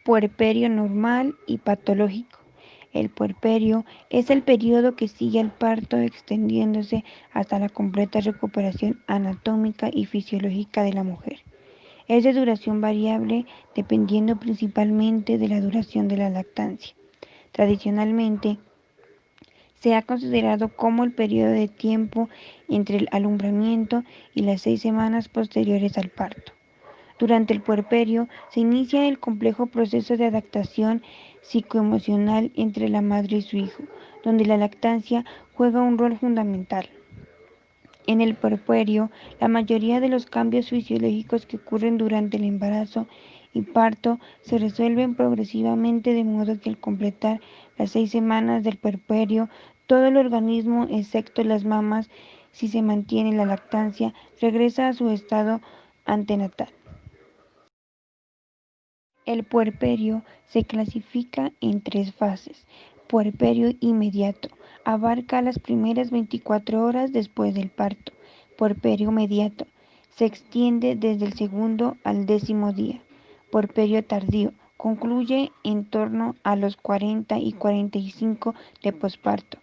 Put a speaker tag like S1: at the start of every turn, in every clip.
S1: Puerperio normal y patológico. El puerperio es el periodo que sigue al parto extendiéndose hasta la completa recuperación anatómica y fisiológica de la mujer. Es de duración variable dependiendo principalmente de la duración de la lactancia. Tradicionalmente, se ha considerado como el periodo de tiempo entre el alumbramiento y las 6 semanas posteriores al parto. Durante el puerperio se inicia el complejo proceso de adaptación psicoemocional entre la madre y su hijo, donde la lactancia juega un rol fundamental. En el puerperio, la mayoría de los cambios fisiológicos que ocurren durante el embarazo y parto se resuelven progresivamente de modo que al completar las 6 semanas del puerperio, todo el organismo, excepto las mamas, si se mantiene la lactancia, regresa a su estado antenatal. El puerperio se clasifica en 3 fases. Puerperio inmediato abarca las primeras 24 horas después del parto. Puerperio mediato se extiende desde el segundo al 10º día. Puerperio tardío concluye en torno a los 40 y 45 de posparto.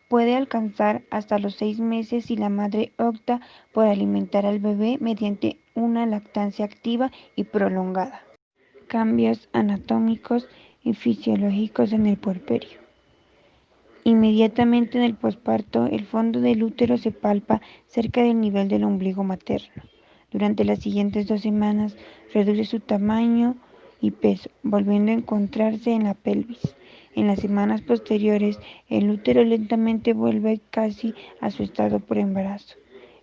S1: Puede alcanzar hasta los 6 meses si la madre opta por alimentar al bebé mediante una lactancia activa y prolongada. Cambios anatómicos y fisiológicos en el puerperio. Inmediatamente en el posparto, el fondo del útero se palpa cerca del nivel del ombligo materno. Durante las siguientes 2 semanas reduce su tamaño y peso, volviendo a encontrarse en la pelvis. En las semanas posteriores, el útero lentamente vuelve casi a su estado preembarazo.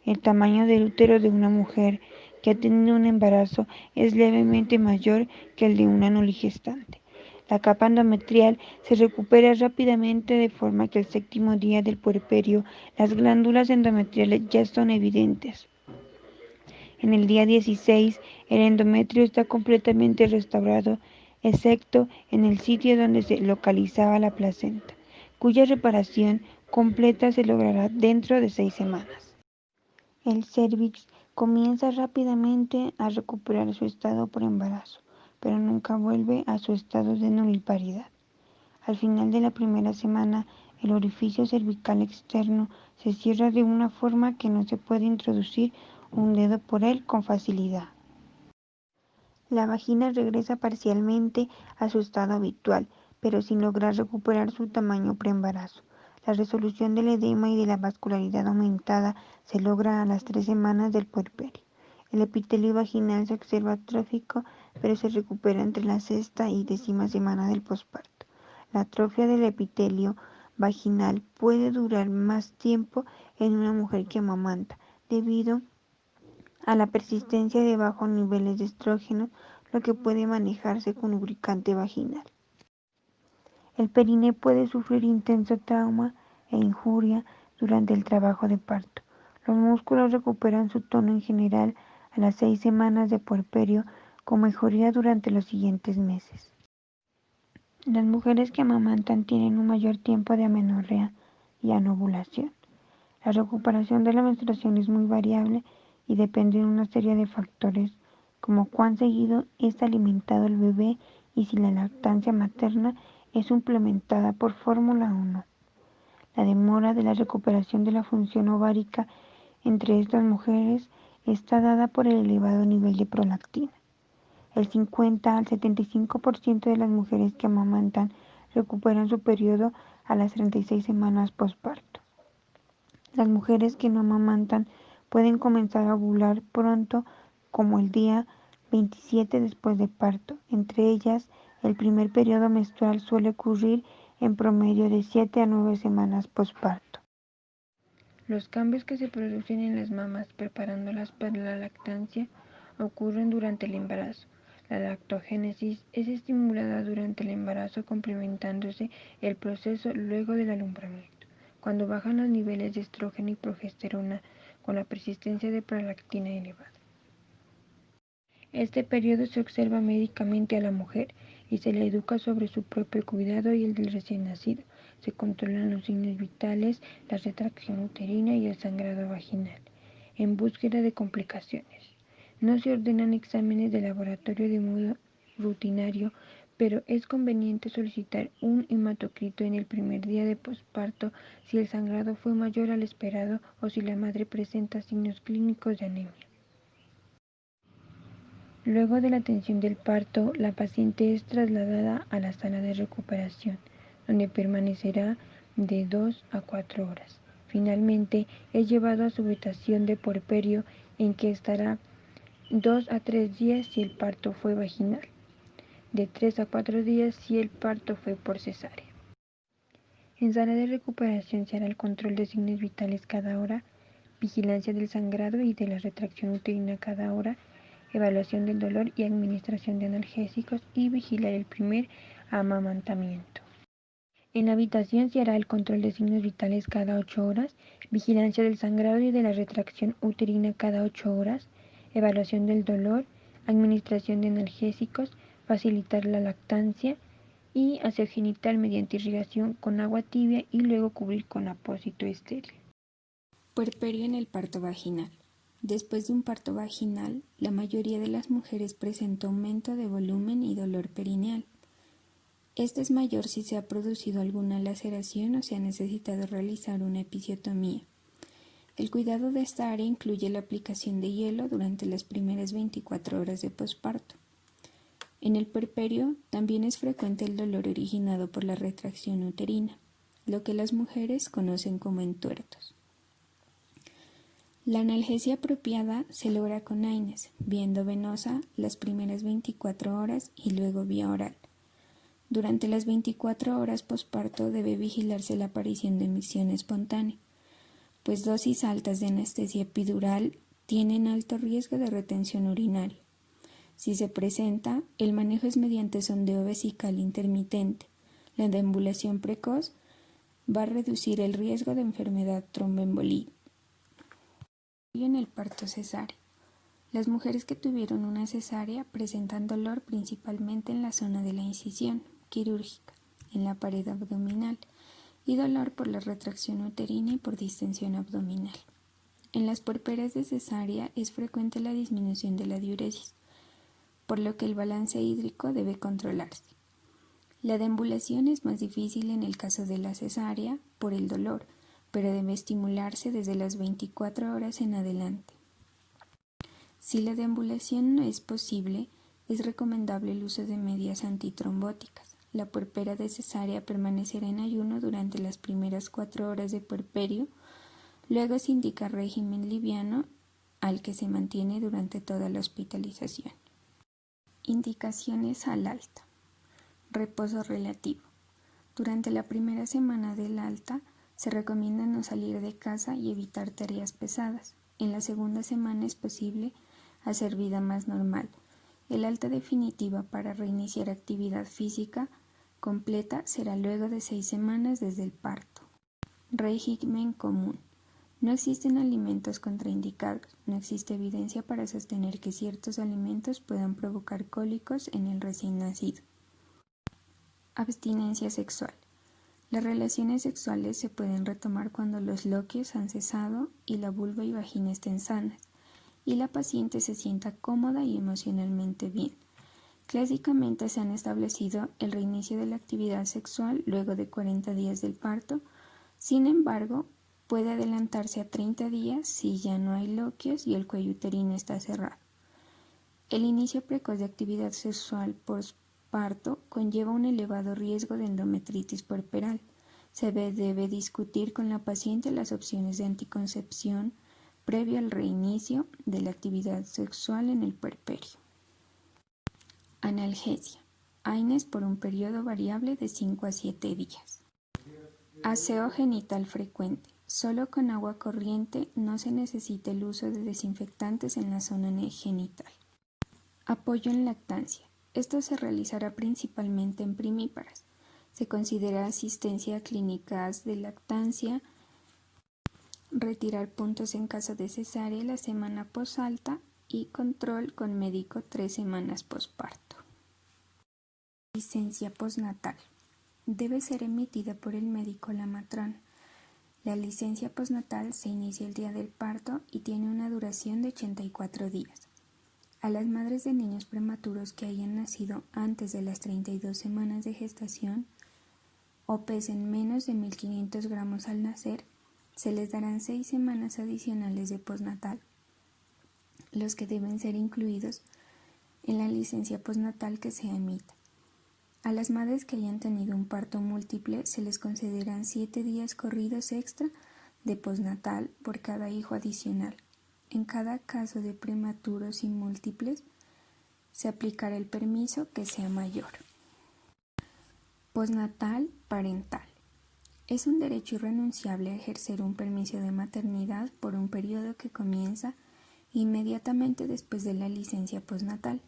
S1: El tamaño del útero de una mujer que ha tenido un embarazo es levemente mayor que el de una nuligestante. La capa endometrial se recupera rápidamente de forma que al 7º día del puerperio las glándulas endometriales ya son evidentes. En el día 16 el endometrio está completamente restaurado, excepto en el sitio donde se localizaba la placenta, cuya reparación completa se logrará dentro de 6 semanas. El cérvix comienza rápidamente a recuperar su estado preembarazo, pero nunca vuelve a su estado de nulliparidad. Al final de la primera semana, el orificio cervical externo se cierra de una forma que no se puede introducir un dedo por él con facilidad. La vagina regresa parcialmente a su estado habitual, pero sin lograr recuperar su tamaño preembarazo. La resolución del edema y de la vascularidad aumentada se logra a las 3 semanas del puerperio. El epitelio vaginal se observa atrófico, pero se recupera entre la 6ª y 10ª semana del posparto. La atrofia del epitelio vaginal puede durar más tiempo en una mujer que amamanta, debido a la persistencia de bajos niveles de estrógeno, lo que puede manejarse con lubricante vaginal. El perine puede sufrir intenso trauma e injuria durante el trabajo de parto. Los músculos recuperan su tono en general a las 6 semanas de puerperio, con mejoría durante los siguientes meses. Las mujeres que amamantan tienen un mayor tiempo de amenorrea y anovulación. La recuperación de la menstruación es muy variable y depende de una serie de factores, como cuán seguido es alimentado el bebé y si la lactancia materna es suplementada por fórmula o no. La demora de la recuperación de la función ovárica entre estas mujeres está dada por el elevado nivel de prolactina. El 50 al 75% de las mujeres que amamantan recuperan su periodo a las 36 semanas posparto. Las mujeres que no amamantan pueden comenzar a ovular pronto, como el día 27 después de parto. Entre ellas, el primer periodo menstrual suele ocurrir en promedio de 7 a 9 semanas posparto. Los cambios que se producen en las mamas preparándolas para la lactancia ocurren durante el embarazo. La lactogénesis es estimulada durante el embarazo, complementándose el proceso luego del alumbramiento, cuando bajan los niveles de estrógeno y progesterona con la persistencia de prolactina elevada. Este periodo se observa médicamente a la mujer y se le educa sobre su propio cuidado y el del recién nacido. Se controlan los signos vitales, la retracción uterina y el sangrado vaginal, en búsqueda de complicaciones. No se ordenan exámenes de laboratorio de modo rutinario, pero es conveniente solicitar un hematocrito en el primer día de posparto si el sangrado fue mayor al esperado o si la madre presenta signos clínicos de anemia. Luego de la atención del parto, la paciente es trasladada a la sala de recuperación, donde permanecerá de 2 a 4 horas. Finalmente, es llevado a su habitación de puerperio, en que estará 2 a 3 días si el parto fue vaginal, de 3 a 4 días si el parto fue por cesárea. En sala de recuperación se hará el control de signos vitales cada hora, vigilancia del sangrado y de la retracción uterina cada hora, evaluación del dolor y administración de analgésicos y vigilar el primer amamantamiento. En la habitación se hará el control de signos vitales cada 8 horas, vigilancia del sangrado y de la retracción uterina cada 8 horas, evaluación del dolor, administración de analgésicos, facilitar la lactancia y aseo genital mediante irrigación con agua tibia y luego cubrir con apósito estéril.
S2: Puerperio en el parto vaginal. Después de un parto vaginal, la mayoría de las mujeres presenta aumento de volumen y dolor perineal. Este es mayor si se ha producido alguna laceración o se ha necesitado realizar una episiotomía. El cuidado de esta área incluye la aplicación de hielo durante las primeras 24 horas de posparto. En el puerperio también es frecuente el dolor originado por la retracción uterina, lo que las mujeres conocen como entuertos. La analgesia apropiada se logra con AINES, vía endovenosa las primeras 24 horas y luego vía oral. Durante las 24 horas posparto debe vigilarse la aparición de emisión espontánea, pues dosis altas de anestesia epidural tienen alto riesgo de retención urinaria. Si se presenta, el manejo es mediante sondeo vesical intermitente. La deambulación precoz va a reducir el riesgo de enfermedad tromboembólica. En el parto cesáreo. Las mujeres que tuvieron una cesárea presentan dolor principalmente en la zona de la incisión quirúrgica, en la pared abdominal, y dolor por la retracción uterina y por distensión abdominal. En las puerperias de cesárea es frecuente la disminución de la diuresis, por lo que el balance hídrico debe controlarse. La deambulación es más difícil en el caso de la cesárea por el dolor, pero debe estimularse desde las 24 horas en adelante. Si la deambulación no es posible, es recomendable el uso de medias antitrombóticas. La puerpera de cesárea permanecerá en ayuno durante las primeras 4 horas de puerperio, luego se indica régimen liviano al que se mantiene durante toda la hospitalización. Indicaciones al alta. Reposo relativo. Durante la primera semana del alta, se recomienda no salir de casa y evitar tareas pesadas. En la segunda semana es posible hacer vida más normal. El alta definitiva para reiniciar actividad física completa será luego de 6 semanas desde el parto. Régimen común. No existen alimentos contraindicados. No existe evidencia para sostener que ciertos alimentos puedan provocar cólicos en el recién nacido. Abstinencia sexual. Las relaciones sexuales se pueden retomar cuando los loquios han cesado y la vulva y vagina estén sanas, y la paciente se sienta cómoda y emocionalmente bien. Clásicamente se han establecido el reinicio de la actividad sexual luego de 40 días del parto, sin embargo, puede adelantarse a 30 días si ya no hay loquios y el cuello uterino está cerrado. El inicio precoz de actividad sexual postparto conlleva un elevado riesgo de endometritis puerperal. Se debe discutir con la paciente las opciones de anticoncepción previo al reinicio de la actividad sexual en el puerperio. Analgesia. AINES por un periodo variable de 5 a 7 días. Aseo genital frecuente. Solo con agua corriente, no se necesita el uso de desinfectantes en la zona genital. Apoyo en lactancia. Esto se realizará principalmente en primíparas. Se considera asistencia a clínicas de lactancia, retirar puntos en caso de cesárea la semana posalta y control con médico 3 semanas posparto. Licencia postnatal. Debe ser emitida por el médico la matrona. La licencia postnatal se inicia el día del parto y tiene una duración de 84 días. A las madres de niños prematuros que hayan nacido antes de las 32 semanas de gestación o pesen menos de 1.500 gramos al nacer, se les darán 6 semanas adicionales de postnatal, los que deben ser incluidos en la licencia postnatal que se emita. A las madres que hayan tenido un parto múltiple se les concederán 7 días corridos extra de postnatal por cada hijo adicional. En cada caso de prematuros y múltiples, se aplicará el permiso que sea mayor. Postnatal parental. Es un derecho irrenunciable a ejercer un permiso de maternidad por un periodo que comienza inmediatamente después de la licencia postnatal,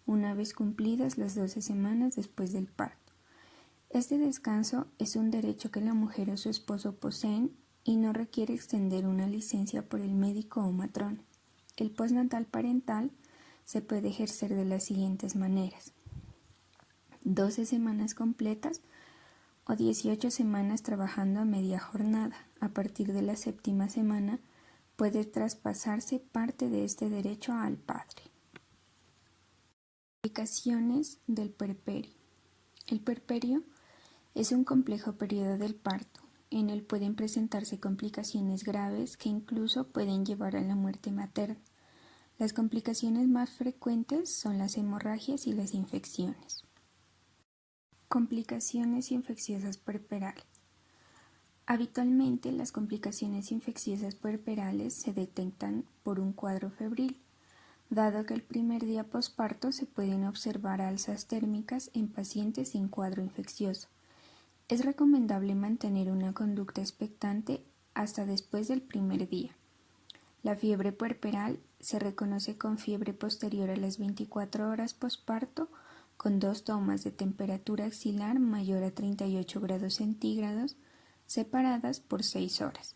S2: una vez cumplidas las 12 semanas después del parto. Este descanso es un derecho que la mujer o su esposo poseen y no requiere extender una licencia por el médico o matrón. El postnatal parental se puede ejercer de las siguientes maneras: 12 semanas completas o 18 semanas trabajando a media jornada. A partir de la 7ª semana puede traspasarse parte de este derecho al padre. Complicaciones del puerperio. El puerperio es un complejo periodo del parto. En él pueden presentarse complicaciones graves que incluso pueden llevar a la muerte materna. Las complicaciones más frecuentes son las hemorragias y las infecciones. Complicaciones infecciosas puerperales. Habitualmente las complicaciones infecciosas puerperales se detectan por un cuadro febril, dado que el primer día posparto se pueden observar alzas térmicas en pacientes sin cuadro infeccioso. Es recomendable mantener una conducta expectante hasta después del primer día. La fiebre puerperal se reconoce con fiebre posterior a las 24 horas posparto, con 2 tomas de temperatura axilar mayor a 38 grados centígrados, separadas por 6 horas.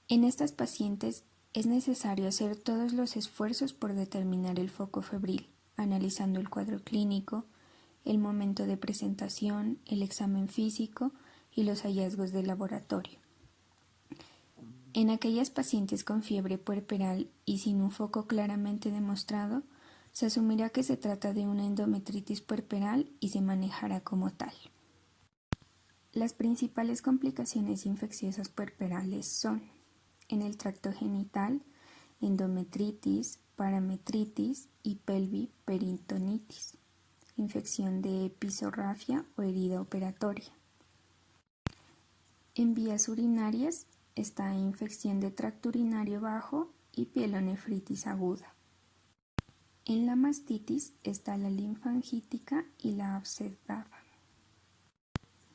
S2: En estas pacientes es necesario hacer todos los esfuerzos por determinar el foco febril, analizando el cuadro clínico, el momento de presentación, el examen físico y los hallazgos de laboratorio. En aquellas pacientes con fiebre puerperal y sin un foco claramente demostrado, se asumirá que se trata de una endometritis puerperal y se manejará como tal. Las principales complicaciones infecciosas puerperales son: en el tracto genital, endometritis, parametritis y pelviperitonitis, infección de episorrafia o herida operatoria. En vías urinarias está infección de tracto urinario bajo y pielonefritis aguda. En la mastitis está la linfangítica y la abscesada.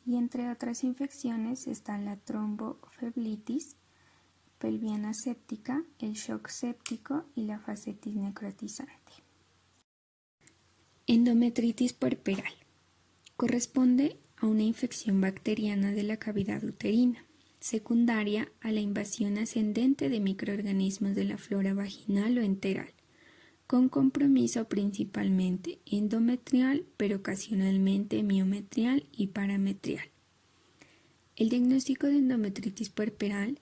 S2: Y entre otras infecciones están la tromboflebitis, pelviana séptica, el shock séptico y la fascitis necrotizante. Endometritis puerperal. Corresponde a una infección bacteriana de la cavidad uterina, secundaria a la invasión ascendente de microorganismos de la flora vaginal o enteral, con compromiso principalmente endometrial, pero ocasionalmente miometrial y parametrial. El diagnóstico de endometritis puerperal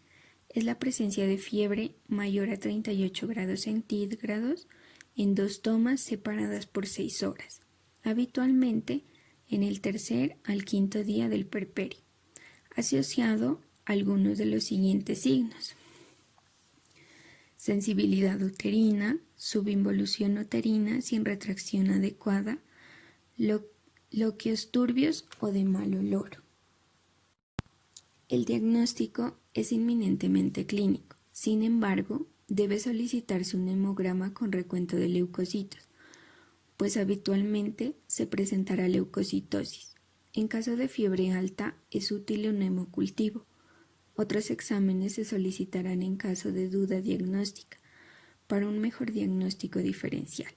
S2: es la presencia de fiebre mayor a 38 grados centígrados en 2 tomas separadas por 6 horas, habitualmente en el tercer al quinto día del puerperio, asociado a algunos de los siguientes signos: sensibilidad uterina, subinvolución uterina sin retracción adecuada, loquios turbios o de mal olor. El diagnóstico es inminentemente clínico. Sin embargo, debe solicitarse un hemograma con recuento de leucocitos, pues habitualmente se presentará leucocitosis. En caso de fiebre alta, es útil un hemocultivo. Otros exámenes se solicitarán en caso de duda diagnóstica, para un mejor diagnóstico diferencial.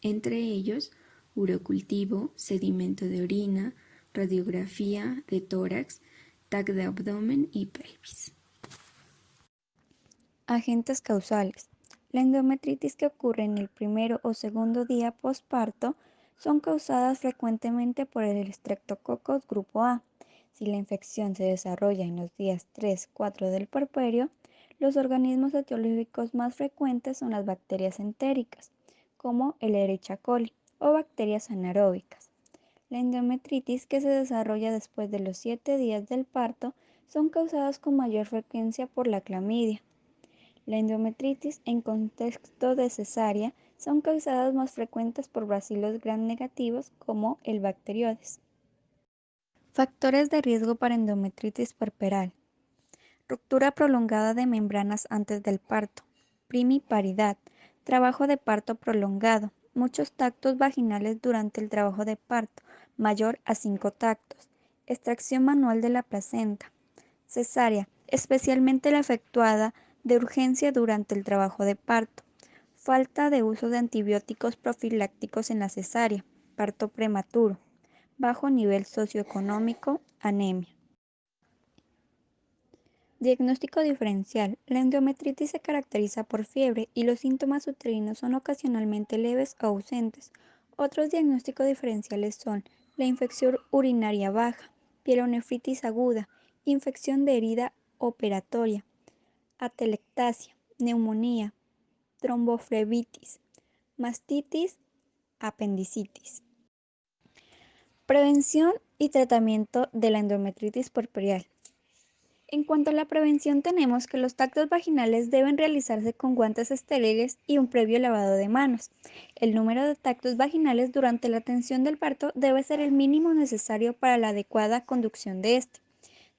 S2: Entre ellos, urocultivo, sedimento de orina, radiografía de tórax, TAC de abdomen y pelvis.
S3: Agentes causales. La endometritis que ocurre en el primero o segundo día posparto son causadas frecuentemente por el Streptococcus grupo A. Si la infección se desarrolla en los días 3-4 del puerperio, los organismos etiológicos más frecuentes son las bacterias entéricas, como el Escherichia coli o bacterias anaeróbicas. La endometritis, que se desarrolla después de los 7 días del parto, son causadas con mayor frecuencia por la clamidia. La endometritis en contexto de cesárea son causadas más frecuentes por bacilos gram negativos como el Bacteroides. Factores de riesgo para endometritis puerperal. Ruptura prolongada de membranas antes del parto. Primiparidad. Trabajo de parto prolongado. Muchos tactos vaginales durante el trabajo de parto, mayor a 5 tactos. Extracción manual de la placenta. Cesárea, especialmente la efectuada de urgencia durante el trabajo de parto. Falta de uso de antibióticos profilácticos en la cesárea. Parto prematuro. Bajo nivel socioeconómico, anemia. Diagnóstico diferencial. La endometritis se caracteriza por fiebre y los síntomas uterinos son ocasionalmente leves o ausentes. Otros diagnósticos diferenciales son la infección urinaria baja, pielonefritis aguda, infección de herida operatoria, atelectasia, neumonía, tromboflebitis, mastitis, apendicitis. Prevención y tratamiento de la endometritis puerperal. En cuanto a la prevención, tenemos que los tactos vaginales deben realizarse con guantes estériles y un previo lavado de manos. El número de tactos vaginales durante la atención del parto debe ser el mínimo necesario para la adecuada conducción de este.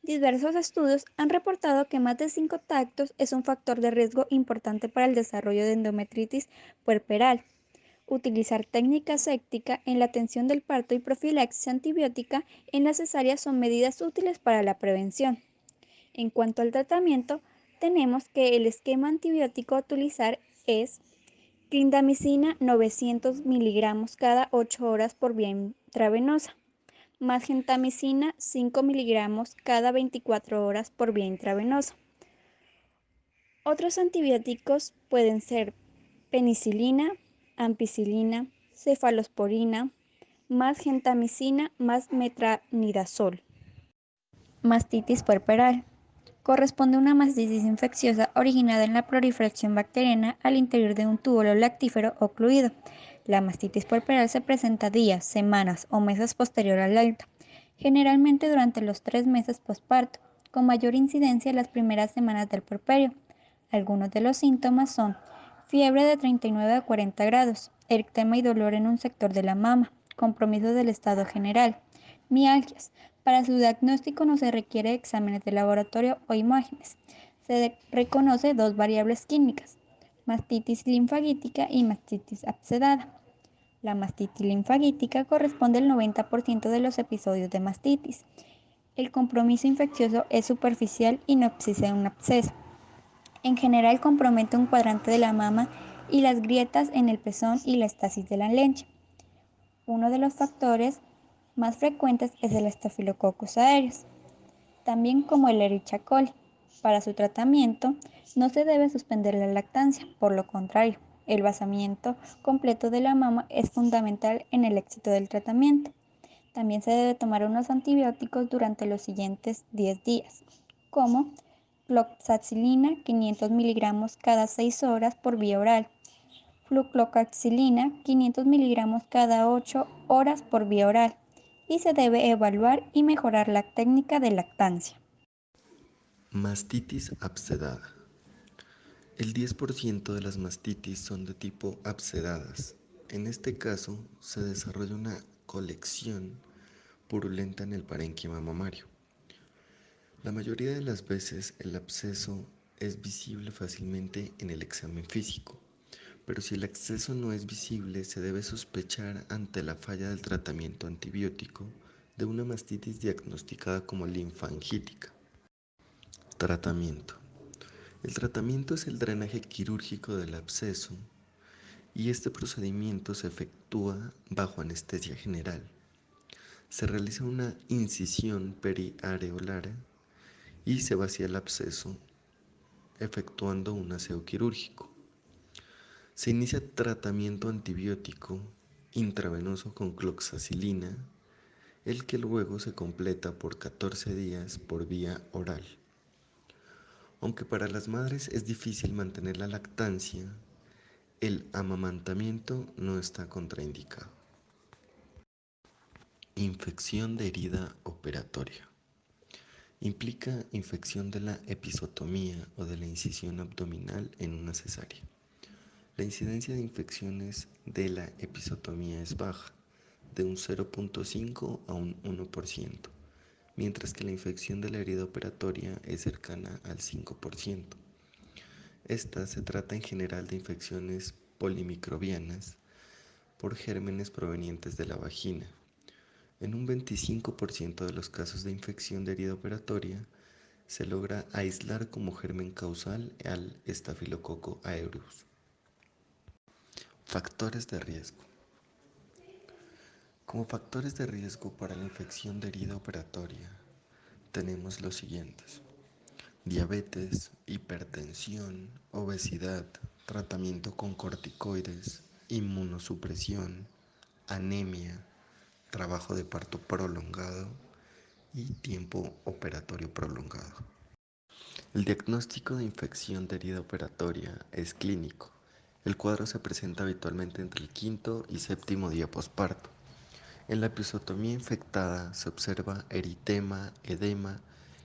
S3: Diversos estudios han reportado que más de 5 tactos es un factor de riesgo importante para el desarrollo de endometritis puerperal. Utilizar técnica séptica en la atención del parto y profilaxis antibiótica en la cesárea son medidas útiles para la prevención. En cuanto al tratamiento, tenemos que el esquema antibiótico a utilizar es clindamicina 900 miligramos cada 8 horas por vía intravenosa, más gentamicina 5 miligramos cada 24 horas por vía intravenosa. Otros antibióticos pueden ser penicilina, ampicilina, cefalosporina, más gentamicina, más metronidazol. Mastitis puerperal. Corresponde a una mastitis infecciosa originada en la proliferación bacteriana al interior de un túbulo lactífero ocluido. La mastitis puerperal se presenta días, semanas o meses posterior al alta, generalmente durante los 3 meses posparto, con mayor incidencia en las primeras semanas del puerperio. Algunos de los síntomas son fiebre de 39 a 40 grados, eritema y dolor en un sector de la mama, compromiso del estado general, mialgias. Para su diagnóstico no se requiere exámenes de laboratorio o imágenes. Se reconoce 2 variables clínicas, mastitis linfagítica y mastitis abscedada. La mastitis linfagítica corresponde al 90% de los episodios de mastitis. El compromiso infeccioso es superficial y no existe un absceso. En general compromete un cuadrante de la mama y las grietas en el pezón y la estasis de la leche. Uno de los factores más frecuentes es el Staphylococcus aureus, también como el Escherichia coli. Para su tratamiento no se debe suspender la lactancia, por lo contrario, el vaciamiento completo de la mama es fundamental en el éxito del tratamiento. También se debe tomar unos antibióticos durante los siguientes 10 días, como fluoxacilina 500 miligramos cada 6 horas por vía oral, flucloxacilina 500 miligramos cada 8 horas por vía oral, y se debe evaluar y mejorar la técnica de lactancia.
S4: Mastitis abscedada. El 10% de las mastitis son de tipo abscedadas. En este caso, se desarrolla una colección purulenta en el parénquima mamario. La mayoría de las veces el absceso es visible fácilmente en el examen físico, pero si el absceso no es visible, se debe sospechar ante la falla del tratamiento antibiótico de una mastitis diagnosticada como linfangítica. Tratamiento. El tratamiento es el drenaje quirúrgico del absceso y este procedimiento se efectúa bajo anestesia general. Se realiza una incisión periareolar y se vacía el absceso efectuando un aseo quirúrgico. Se inicia tratamiento antibiótico intravenoso con cloxacilina, el que luego se completa por 14 días por vía oral. Aunque para las madres es difícil mantener la lactancia, El amamantamiento no está contraindicado. Infección de herida operatoria. Implica infección de la episotomía o de la incisión abdominal en una cesárea. La incidencia de infecciones de la episotomía es baja, de un 0.5 a un 1%, mientras que la infección de la herida operatoria es cercana al 5%. Esta se trata en general de infecciones polimicrobianas por gérmenes provenientes de la vagina. En un 25% de los casos de infección de herida operatoria, se logra aislar como germen causal al Staphylococcus aureus. Factores de riesgo. Como factores de riesgo para la infección de herida operatoria, tenemos los siguientes: diabetes, hipertensión, obesidad, tratamiento con corticoides, inmunosupresión, anemia, trabajo de parto prolongado y tiempo operatorio prolongado. El diagnóstico de infección de herida operatoria es clínico. El cuadro se presenta habitualmente entre el quinto y séptimo día posparto. En la episotomía infectada se observa eritema, edema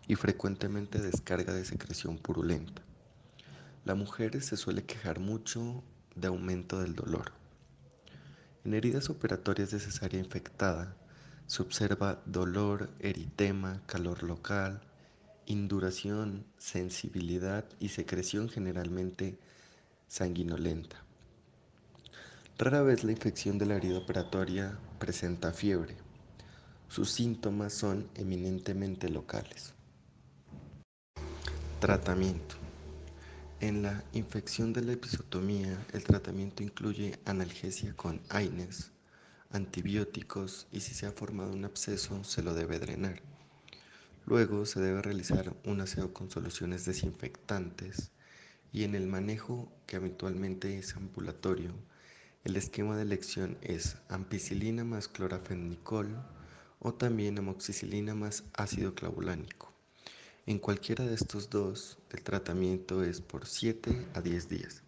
S4: y frecuentemente descarga de secreción purulenta. La mujer se suele quejar mucho de aumento del dolor. En heridas operatorias de cesárea infectada se observa dolor, eritema, calor local, induración, sensibilidad y secreción generalmente sanguinolenta. Rara vez la infección de la herida operatoria presenta fiebre. Sus síntomas son eminentemente locales. Tratamiento. En la infección de la episotomía, el tratamiento incluye analgesia con AINES, antibióticos y si se ha formado un absceso se lo debe drenar. Luego se debe realizar un aseo con soluciones desinfectantes y en el manejo, que habitualmente es ambulatorio, el esquema de elección es ampicilina más clorafenicol o también amoxicilina más ácido clavulánico. En cualquiera de estos dos, el tratamiento es por 7 a 10 días.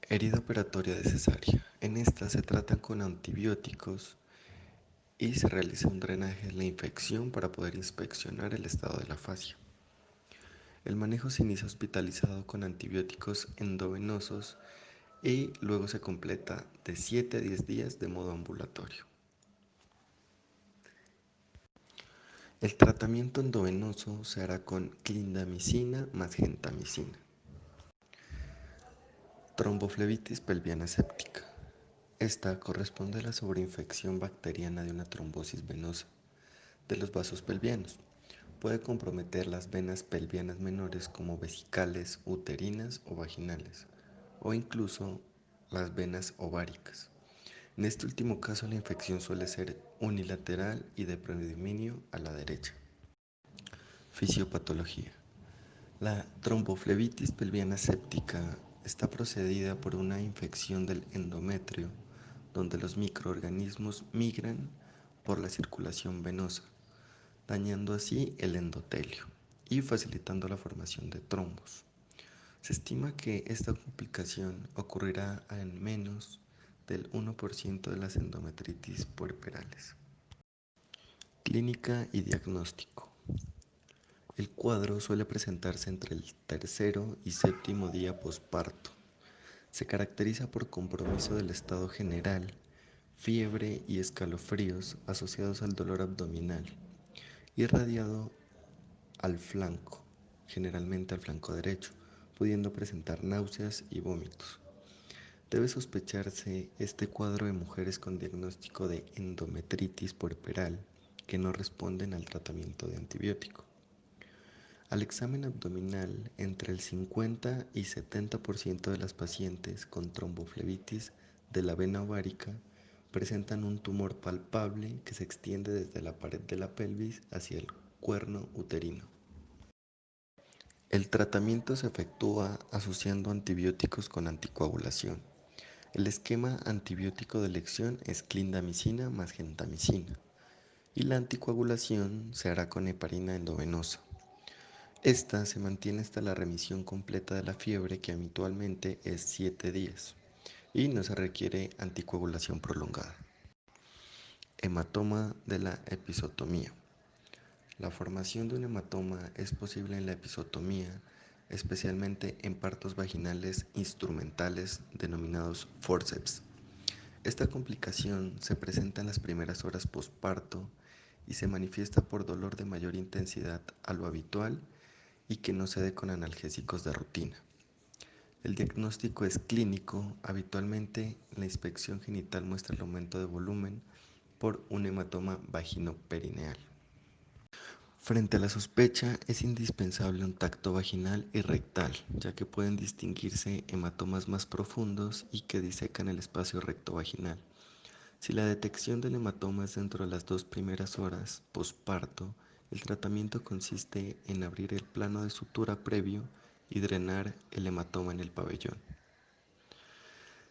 S4: Herida operatoria de cesárea. En esta se tratan con antibióticos y se realiza un drenaje de la infección para poder inspeccionar el estado de la fascia. El manejo se inicia hospitalizado con antibióticos endovenosos y luego se completa de 7 a 10 días de modo ambulatorio. El tratamiento endovenoso se hará con clindamicina más gentamicina. Tromboflebitis pelviana séptica. Esta corresponde a la sobreinfección bacteriana de una trombosis venosa de los vasos pelvianos. Puede comprometer las venas pelvianas menores como vesicales, uterinas o vaginales, o incluso las venas ováricas. En este último caso, la infección suele ser unilateral y de predominio a la derecha. Fisiopatología. La tromboflebitis pelviana séptica está procedida por una infección del endometrio, donde los microorganismos migran por la circulación venosa, dañando así el endotelio y facilitando la formación de trombos. Se estima que esta complicación ocurrirá en menos del 1% de las endometritis puerperales. Clínica y diagnóstico. El cuadro suele presentarse entre el tercero y séptimo día posparto. Se caracteriza por compromiso del estado general, fiebre y escalofríos asociados al dolor abdominal, irradiado al flanco, generalmente al flanco derecho, pudiendo presentar náuseas y vómitos. Debe sospecharse este cuadro de mujeres con diagnóstico de endometritis puerperal que no responden al tratamiento de antibiótico. Al examen abdominal, entre el 50 y 70% de las pacientes con tromboflebitis de la vena ovárica presentan un tumor palpable que se extiende desde la pared de la pelvis hacia el cuerno uterino. El tratamiento se efectúa asociando antibióticos con anticoagulación. El esquema antibiótico de elección es clindamicina más gentamicina y la anticoagulación se hará con heparina endovenosa. Esta se mantiene hasta la remisión completa de la fiebre, que habitualmente es 7 días, y no se requiere anticoagulación prolongada. Hematoma de la episotomía. La formación de un hematoma es posible en la episotomía, especialmente en partos vaginales instrumentales denominados forceps. Esta complicación se presenta en las primeras horas posparto y se manifiesta por dolor de mayor intensidad a lo habitual y que no se dé con analgésicos de rutina. El diagnóstico es clínico. Habitualmente la inspección genital muestra el aumento de volumen por un hematoma vaginoperineal. Frente a la sospecha, es indispensable un tacto vaginal y rectal, ya que pueden distinguirse hematomas más profundos y que disecan el espacio rectovaginal. Si la detección del hematoma es dentro de las 2 primeras horas posparto, el tratamiento consiste en abrir el plano de sutura previo y drenar el hematoma en el pabellón.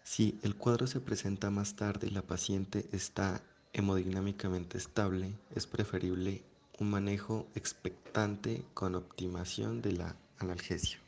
S4: Si el cuadro se presenta más tarde y la paciente está hemodinámicamente estable, es preferible un manejo expectante con optimización de la analgesia.